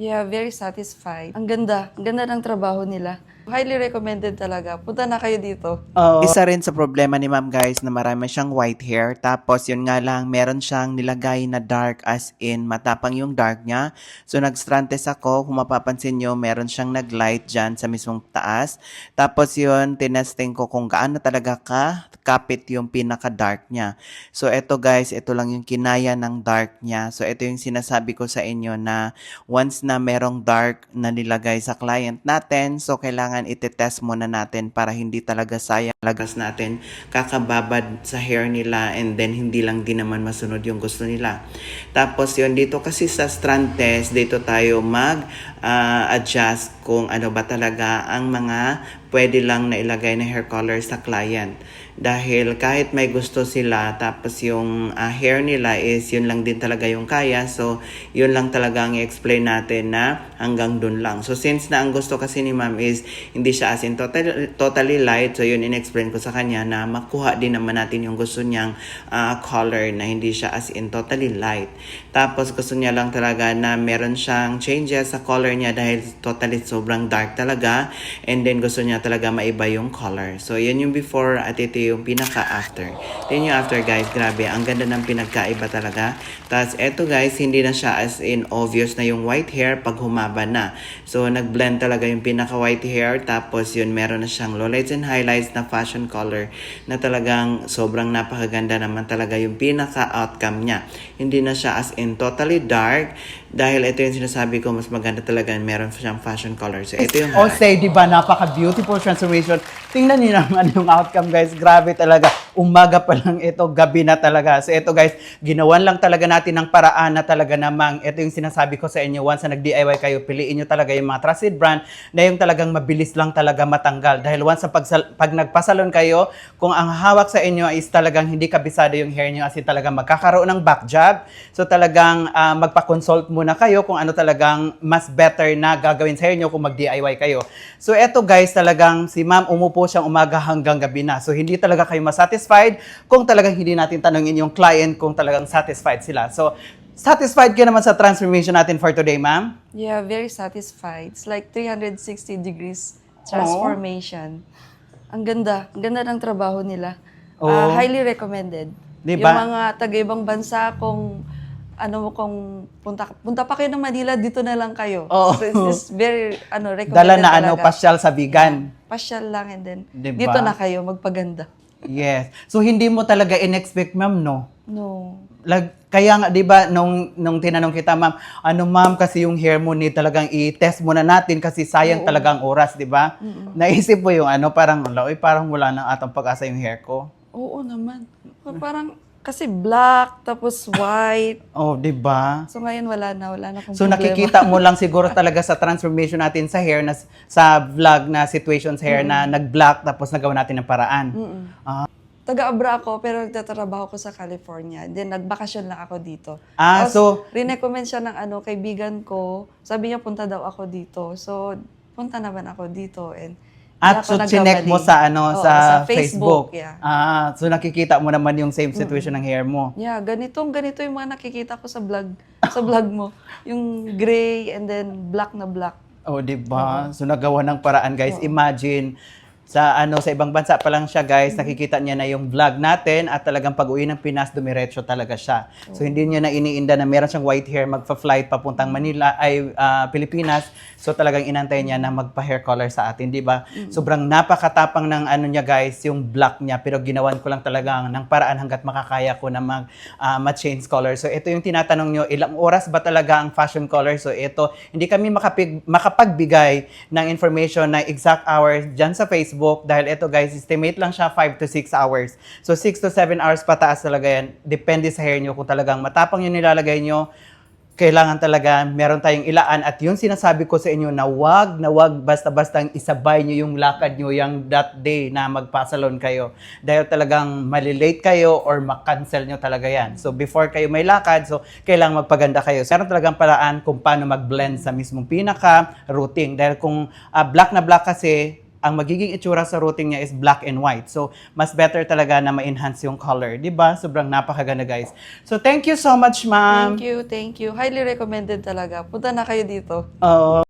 Yeah, very satisfied. Ang ganda ng trabaho nila. Highly recommended talaga. Punta na kayo dito. Isa rin sa problema ni ma'am guys na marami siyang white hair. Tapos yun nga lang, meron siyang nilagay na dark as in matapang yung dark niya. So nag-strand test ako, kung mapapansin nyo, meron siyang nag-light dyan sa mismong taas. Tapos yun, tinesting ko kung gaano talaga kapit yung pinaka-dark niya. So eto guys, ito lang yung kinaya ng dark niya. So ito yung sinasabi ko sa inyo na once na merong dark na nilagay sa client natin, so kailangan itetest muna natin para hindi talaga sayang lagas natin kakababad sa hair nila and then hindi lang din naman masunod yung gusto nila. Tapos yun, dito kasi sa strand test, dito tayo mag-adjust kung ano ba talaga ang mga pwede lang na ilagay na hair color sa client. Dahil kahit may gusto sila, tapos yung hair nila is yun lang din talaga yung kaya. So, yun lang talaga ang i-explain natin na hanggang dun lang. So, since na ang gusto kasi ni ma'am is hindi siya as in totally light, so yun in-explain ko sa kanya na makuha din naman natin yung gusto niyang color na hindi siya as in totally light. Tapos, gusto niya lang talaga na meron siyang changes sa color niya dahil totally sobrang dark talaga. And then, gusto niya talaga maiba yung color. So, yun yung before at ito yung pinaka-after. Then yung after guys, grabe, ang ganda ng pinagkaiba talaga. Tapos eto guys, hindi na siya as in obvious na yung white hair pag humaba na. So nag-blend talaga yung pinaka-white hair. Tapos yun, meron na siyang lowlights and highlights na fashion color na talagang sobrang napakaganda naman talaga yung pinaka-outcome niya. Hindi na siya as in totally dark. Dahil ito yung sinasabi ko, mas maganda talaga meron siyang fashion color. So ito yung Say, di ba, napaka-beautiful transformation. Tingnan niyo naman yung outcome, guys. Grabe talaga. Umaga pa lang ito, gabi na talaga. So ito, guys, ginawan lang talaga natin ng paraan na talaga namang, ito yung sinasabi ko sa inyo, once na nag-DIY kayo, piliin nyo talaga yung mga trusted brand na yung talagang mabilis lang talaga matanggal. Dahil once na pag nagpasalon kayo, kung ang hawak sa inyo is talagang hindi kabisado yung hair nyo, as in talagang magkakaroon ng back job, so talagang magpa-consult muna kayo kung ano talagang mas better na gagawin sa hair nyo kung mag-DIY kayo. So eto guys, talagang si ma'am umupo siyang umaga hanggang gabi na. So hindi talaga kayo masatisfied kung talagang hindi natin tanungin yung client kung talagang satisfied sila. So satisfied ka naman sa transformation natin for today, ma'am? Yeah, very satisfied. It's like 360 degrees transformation. Ang ganda ng trabaho nila. Highly recommended. Diba? Yung mga taga-ibang bansa, kung punta pa kayo ng Manila, dito na lang kayo. So it's very recommended Dala na talaga. pasyal sa vegan. Pasyal lang and then Diba? dito na kayo magpaganda. Yes. So hindi mo talaga in-expect, ma'am, no? No. Kaya nga, di ba, nung tinanong kita, ma'am, ma'am, kasi yung hair mo need talagang i-test muna natin kasi sayang talagang oras, di ba? Naisip mo yung parang wala nang atang pag-asa yung hair ko. Oo naman. Parang kasi black, tapos white. Oh, di ba? So ngayon wala na akong So problema. nakikita mo lang siguro talaga sa transformation natin sa hair, sa vlog na situations hair na nag-black tapos nagawa natin ng paraan. Taga-abra ako, pero nagtatrabaho ko sa California. Then, nagbakasyon lang ako dito. So, rinecommend siya ng kaibigan ko. Sabi niya, punta daw ako dito. So, punta naman ako dito. And so chinek mo sa sa Facebook. Yeah. So nakikita mo naman yung same situation ng hair mo. Yeah, ganito yung mga nakikita ko sa vlog. Sa vlog mo. Yung gray and then black na black. Oh, di ba? So nagawa ng paraan, guys. Imagine sa ibang bansa pa lang siya, guys, nakikita niya na yung vlog natin at talagang pag-uwi ng Pinas, dumiretso talaga siya. So hindi niya na iniinda na meron siyang white hair, magfa-flight papuntang Manila Pilipinas. So talagang inantay niya na magpa-hair color sa atin, di ba? Sobrang napakatapang ng niya, guys, yung black niya, pero ginawan ko lang talagang ng paraan hangga't makakaya ko na ma-change color. So ito yung tinatanong nyo, ilang oras ba talaga ang fashion color? So ito, hindi kami makapagbigay ng information na exact hours dyan sa Facebook dahil ito, guys, estimate lang siya 5 to 6 hours. So 6 to 7 hours pataas talaga yan. Depende sa hair nyo kung talagang matapang yung nilalagay nyo. Kailangan talaga meron tayong ilaan at yung sinasabi ko sa inyo na wag basta-basta isabay nyo yung lakad nyo yung that day na magpasalon kayo. Dahil talagang malilate kayo or makancel nyo talaga yan. So before kayo may lakad, so kailangan magpaganda kayo. So, meron talagang paraan kung paano mag-blend sa mismong pinaka-routine. Dahil kung black na black kasi, ang magiging itsura sa routing niya is black and white. So, mas better talaga na ma-enhance yung color. 'Di ba? Sobrang napakaganda, guys. So, thank you so much, ma'am. Thank you. Highly recommended talaga. Punta na kayo dito. Oo.